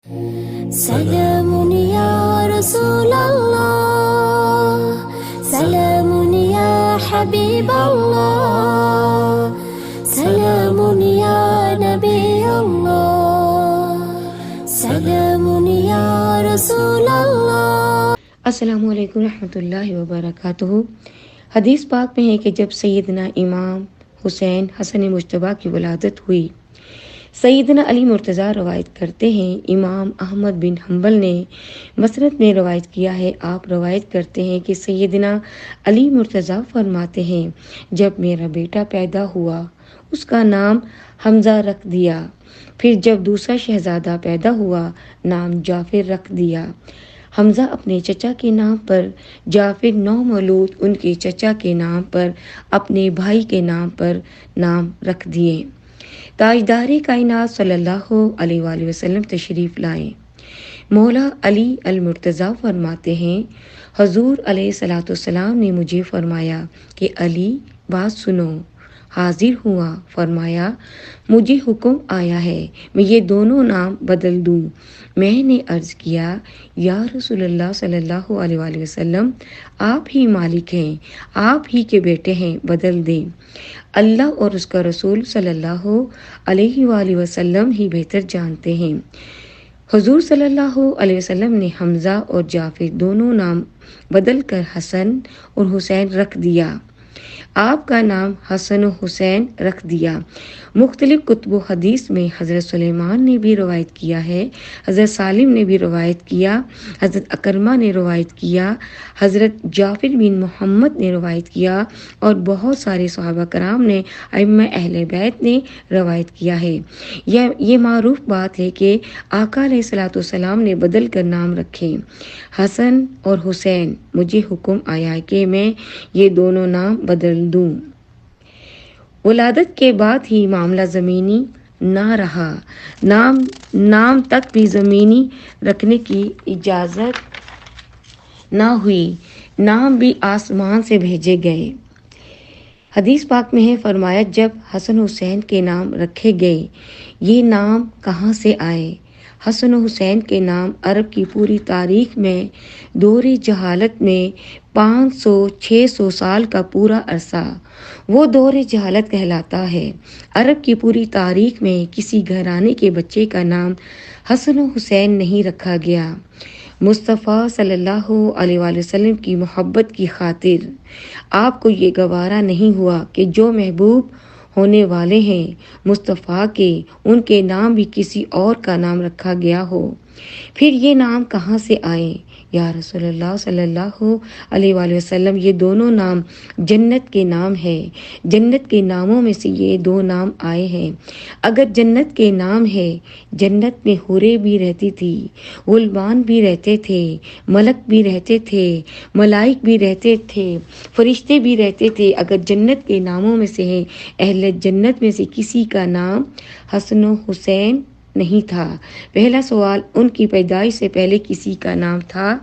سلام یا رسول اللہ، سلام یا حبیب اللہ، سلام یا نبی اللہ، سلام یا رسول اللہ۔ السلام علیکم رحمۃ اللہ وبرکاتہ۔ حدیث پاک میں ہے کہ جب سیدنا امام حسین حسن مجتبیٰ کی ولادت ہوئی، سیدنا علی مرتضیٰ روایت کرتے ہیں، امام احمد بن حنبل نے مسند میں روایت کیا ہے، آپ روایت کرتے ہیں کہ سیدنا علی مرتضیٰ فرماتے ہیں، جب میرا بیٹا پیدا ہوا اس کا نام حمزہ رکھ دیا، پھر جب دوسرا شہزادہ پیدا ہوا نام جعفر رکھ دیا۔ حمزہ اپنے چچا کے نام پر، جعفر نومولود ان کے چچا کے نام پر، اپنے بھائی کے نام پر نام رکھ دیے۔ تاجدار کائنات صلی اللہ علیہ وآلہ وسلم تشریف لائے۔ مولا علی المرتضیٰ فرماتے ہیں، حضور علیہ الصلوۃ والسلام نے مجھے فرمایا کہ علی بات سنو۔ حاضر ہوا، فرمایا مجھے حکم آیا ہے میں یہ دونوں نام بدل دوں۔ میں نے عرض کیا، یا رسول اللہ صلی اللہ علیہ وآلہ وسلم، آپ ہی مالک ہیں، آپ ہی کے بیٹے ہیں، بدل دیں۔ اللہ اور اس کا رسول صلی اللہ علیہ وآلہ وسلم ہی بہتر جانتے ہیں۔ حضور صلی اللہ علیہ وسلم نے حمزہ اور جعفر دونوں نام بدل کر حسن اور حسین رکھ دیا۔ آپ کا نام حسن و حسین رکھ دیا۔ مختلف کتب و حدیث میں حضرت سلیمان نے بھی روایت کیا ہے، حضرت سالم نے بھی روایت کیا، حضرت اکرمہ نے روایت کیا، حضرت جعفر بن محمد نے روایت کیا، اور بہت سارے صحابہ کرام نے، ائمہ اہل بیت نے روایت کیا ہے۔ یہ معروف بات ہے کہ آقا علیہ الصلوۃ والسلام نے بدل کر نام رکھے۔ حسن اور حسین، مجھے حکم آیا ہے کہ میں یہ دونوں نام بدل دوں۔ ولادت کے بعد ہی معاملہ زمینی نہ رہا، نام تک بھی زمینی رکھنے کی اجازت نہ ہوئی، نام بھی آسمان سے بھیجے گئے۔ حدیث پاک میں ہے، فرمایا جب حسن حسین کے نام رکھے گئے، یہ نام کہاں سے آئے؟ حسن و حسین کے نام عرب کی پوری تاریخ میں دور جہالت میں 500-600 سال کا پورا عرصہ وہ دور جہالت کہلاتا ہے۔ عرب کی پوری تاریخ میں کسی گھرانے کے بچے کا نام حسن و حسین نہیں رکھا گیا۔ مصطفیٰ صلی اللہ علیہ وآلہ وسلم کی محبت کی خاطر آپ کو یہ گوارا نہیں ہوا کہ جو محبوب ہونے والے ہیں مصطفیٰ کے، ان کے نام بھی کسی اور کا نام رکھا گیا ہو۔ پھر یہ نام کہاں سے آئے؟ یا رسول اللہ صلی اللہ علیہ وآلہ وسلم، یہ دونوں نام جنت کے نام ہیں، جنت کے ناموں میں سے یہ دو نام آئے ہیں۔ اگر جنت کے نام ہے، جنت میں حوریں بھی رہتی تھی، غلمان بھی رہتے تھے، ملک بھی رہتے تھے، ملائک بھی رہتے تھے، فرشتے بھی رہتے تھے۔ اگر جنت کے ناموں میں سے ہے، اہل جنت میں سے کسی کا نام حسن و حسین نہیں تھا۔ پہلا سوال، ان کی پیدائش سے پہلے کسی کا نام تھا؟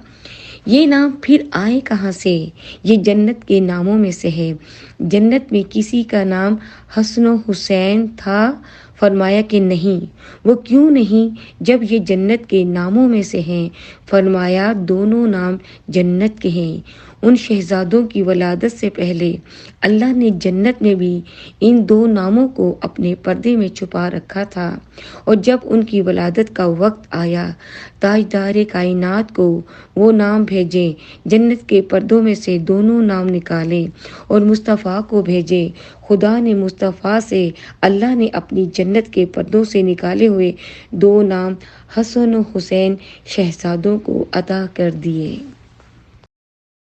یہ نام پھر آئے کہاں سے؟ یہ جنت کے ناموں میں سے ہے۔ جنت میں کسی کا نام حسن و حسین تھا؟ فرمایا کہ نہیں۔ وہ کیوں نہیں جب یہ جنت کے ناموں میں سے ہیں؟ فرمایا دونوں نام جنت کے ہیں۔ ان شہزادوں کی ولادت سے پہلے اللہ نے جنت میں بھی ان دو ناموں کو اپنے پردے میں چھپا رکھا تھا، اور جب ان کی ولادت کا وقت آیا، تاجدار کائنات کو وہ نام بھیجے، جنت کے پردوں میں سے دونوں نام نکالے اور مصطفیٰ کو بھیجے۔ خدا نے مصطفیٰ سے، اللہ نے اپنی جنت کے پردوں سے نکالے ہوئے دو نام حسن و حسین شہزادوں کو عطا کر دیے۔